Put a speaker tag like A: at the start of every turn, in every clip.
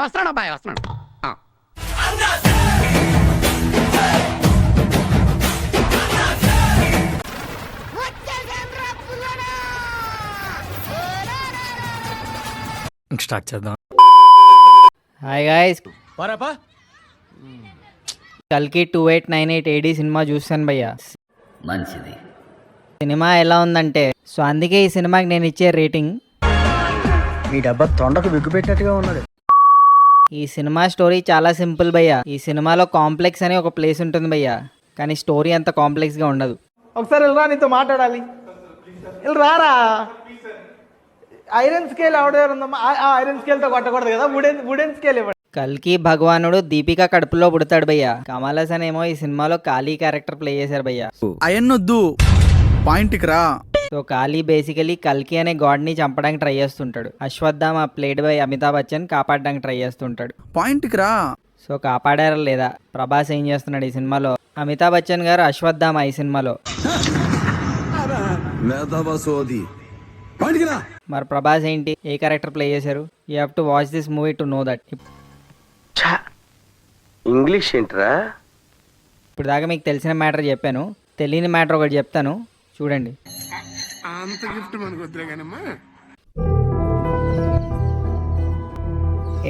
A: వస్తున్నాడు అబ్బాయి వస్తున్నాడు.
B: స్టార్ట్ చేద్దాం.
C: హాయ్ గాయ్స్, కల్కి 2898 AD సినిమా చూస్తాను భయ్య.
D: మంచిది.
C: సినిమా ఎలా ఉందంటే సో అందుకే ఈ సినిమాకి నేను ఇచ్చే రేటింగ్.
B: మీ డబ్బా తొండకు విగ్గుపెట్టినట్టుగా ఉన్నది.
C: ఈ సినిమా స్టోరీ చాలా సింపుల్ భయ్య. ఈ సినిమాలో కాంప్లెక్స్ అని ఒక ప్లేస్ ఉంటుంది భయ్య, కానీ స్టోరీ అంత కాంప్లెక్స్గా ఉండదు.
E: ఒకసారి వెళ్ళరా, నీతో మాట్లాడాలి. రారా. Iron scale ఎవడెవరుందమ్మా? ఐరన్ స్కేల్తో కొట్టకూడదు కదా, వుడెన్ స్కేల్ ఇవ్వండి.
C: కల్కి భగవానుడు దీపిక కడుపులో పుడతాడు భయ్య. కమల్ హాసన్ ఏమో ఈ సినిమాలో కాళీ క్యారెక్టర్ ప్లే చేశారు భయ్య.
F: అయన్నొద్దు, పాయింట్కి రా.
C: సో కాళీ బేసికలీ కల్కి అనే గాడ్ ని చంపడానికి ట్రై చేస్తుంటాడు. అశ్వత్థామ ప్లేడ్ బై అమితాబ్ బచ్చన్ కాపాడడానికి ట్రై చేస్తుంటాడు.
F: పాయింట్కి రా.
C: సో కాపాడారా లేదా? ప్రభాస్ ఏం చేస్తున్నాడు ఈ సినిమాలో? అమితాబ్ బచ్చన్ గారు అశ్వత్థామ ఈ సినిమాలో. మరి ప్రభాస్ ఏంటి, ఏ క్యారెక్టర్ ప్లే చేశారు? You have to watch this movie to know that.
G: English ఏంట్రా?
C: ఇప్పుడు దాకా మీకు తెలిసిన మ్యాటర్ చెప్పాను, తెలియని మ్యాటర్ ఒకటి చెప్తాను చూడండి.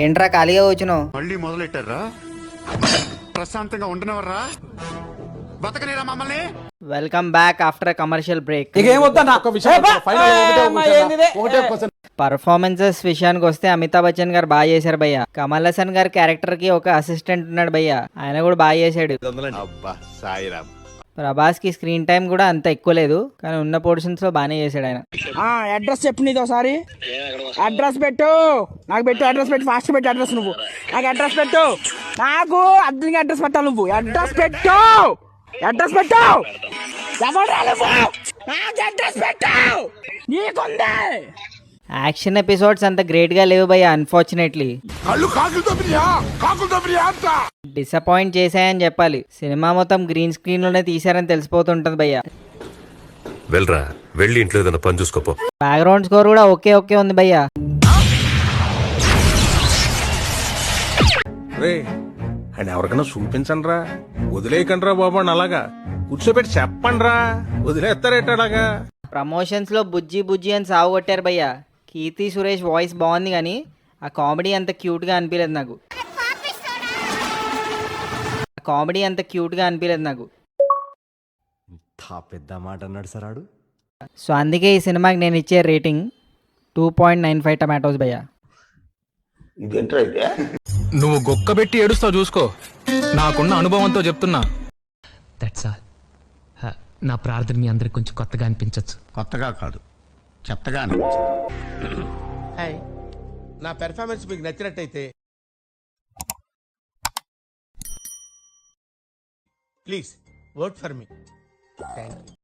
C: ఏంట్రా ఖాళీగా కూర్చున్నావు?
H: మళ్ళీ మొదలెట్టారా? ప్రశాంతంగా ఉండనవర్రా? బతకనేరా మమ్మల్ని?
C: Welcome back after commercial break. Performances విషయానికి వస్తే అమితాబ్ బచ్చన్ గారు బాగా చేశారు భయ్య. కమల్ హాసన్ గారి క్యారెక్టర్ కి ఒక అసిస్టెంట్ ఉన్నాడు భయ్య, ఆయన కూడా బాగా చేశాడు. ప్రభాస్ కి స్క్రీన్ టైం కూడా అంత ఎక్కువ లేదు, కానీ ఉన్న పోర్షన్స్ లో బాగానే చేశాడు ఆయన.
E: అడ్రస్ చెప్పు నీది ఒకసారి. అడ్రస్ పెట్టు, నాకు పెట్టు అడ్రస్ పెట్టు, ఫాస్ట్ పెట్టు అడ్రస్. నువ్వు నాకు అడ్రస్ పెట్టు, నాకు అద్దరికి అడ్రస్ పెట్టాలి. నువ్వు అడ్రస్ పెట్టు, అడ్రస్ పెట్టు. అడ్రస్ పెట్టు, నీకుంది.
C: యాక్షన్ ఎపిసోడ్స్ అంత గ్రేట్ గా లేవు భయ్య అన్ఫార్చునేట్లీ. డిసప్పాయింట్ చేశాయని చెప్పాలి. సినిమా మొత్తం గ్రీన్ స్క్రీన్ లోనే తీశారని తెలిసిపోతుంటది భయ్య.
I: వెళ్ళరా, వెళ్ళి ఇంట్లో ఏదైనా పని చూసుకోపో.
C: బ్యాక్గ్రౌండ్ స్కోర్ కూడా ఓకే ఉంది భయ్య.
J: అండ్ ఎవరికైనా చూపించండి రా, వదిలేయకండి రా బాబు అని అలాగా కూర్చోబెట్టి చెప్పండి రా, వదిలేస్తారేటలాగా.
C: ప్రమోషన్స్ లో బుజ్జి బుజ్జి అని సాగు కొట్టారు భయ్య. కీర్తి సురేష్ వాయిస్ బాగుంది, కానీ ఆ కామెడీ అంత క్యూట్ గా అనిపించలేదు నాకు.
B: పెద్ద మాట అన్నాడు సరాడు.
C: సో అందుకే ఈ సినిమాకి నేను ఇచ్చే రేటింగ్ 2.95 టమాటోస్ భయ్య.
B: నువ్వు గొక్కబెట్టి ఏడుస్తావు చూసుకో, నాకున్న అనుభవంతో చెప్తున్నా.
A: That's all. నా ప్రార్థన మీ అందరికి కొంచెం కొత్తగా అనిపించచ్చు.
H: కొత్తగా కాదు, చెత్తగా
G: హాయ్, నా పెర్ఫార్మెన్స్ మీకు నచ్చినట్టయితే please vote for me. Thank you.